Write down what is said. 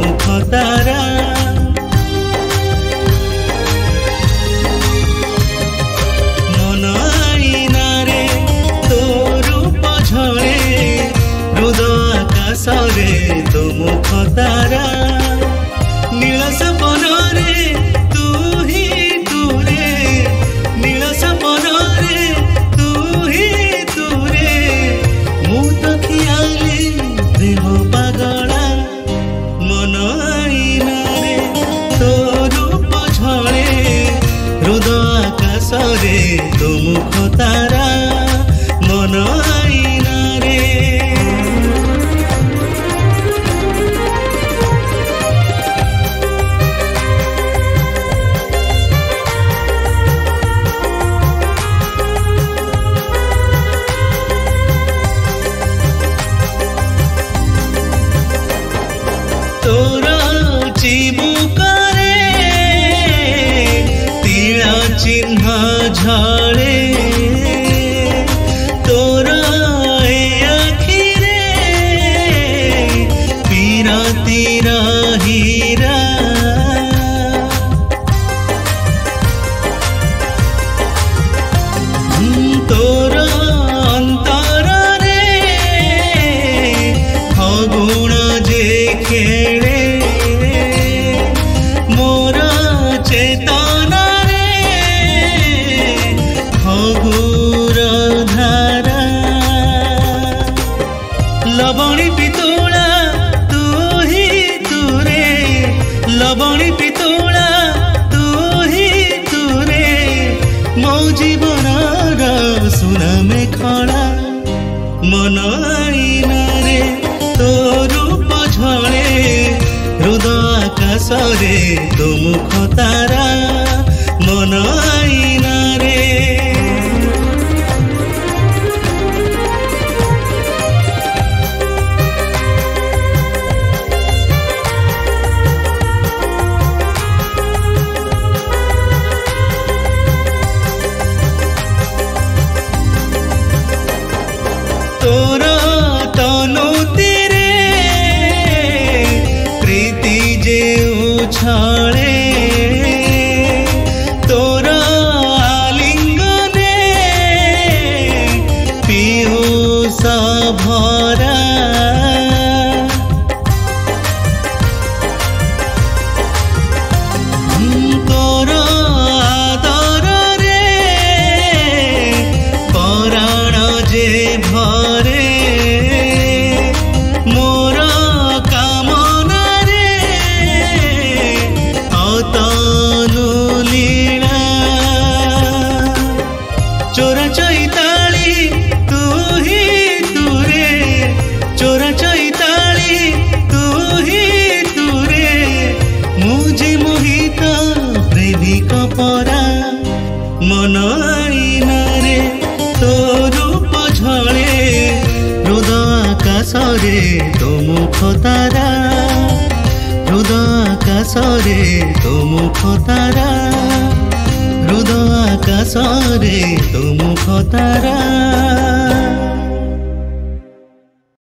मुख तारा मन आईना रे तो रूप झले हृदय आकाश रे तो मुख तारा नील सपन रे तू ही तू रे नील सपन रे तू ही तू रे मु तो खियाली प्रेम पागला मन आईना रे तो रूप झले हृदय आकाश रे तो मुख तारा मन आईना रे तोरा चिबुकारे तीरा चिन्ह झड़े तोरा आखिरे पीरा तीरा हीरा तोरा अंतर रे फगुण जे खेले मोर चेतना रे फगुर धारा लवणी पितुला तू ही तू रे लवणी पितुला तू ही तू रे मो जीवनर सुना में खड़ा मन आईना रे तो रूप झले हृदय आकाश रे तो मुख तारा मन आईना रे तोरा तनु तीरे प्रीति जे उछाले तोरा आलिंगने पीयूष भरा तोरा आदर रे पराण जे भरे मोर कामना रे अतनु लीला चोरा चैताली तू ही तू रे चोरा चैताली तू ही तू रे मुझे मोहित प्रेमिक परा मन आईना रे तो रूप झले हृदय आकाश रे तो मुख तारा हृदय आकाश रे तो मुख तारा हृदय आकाश रे तो मुख तारा।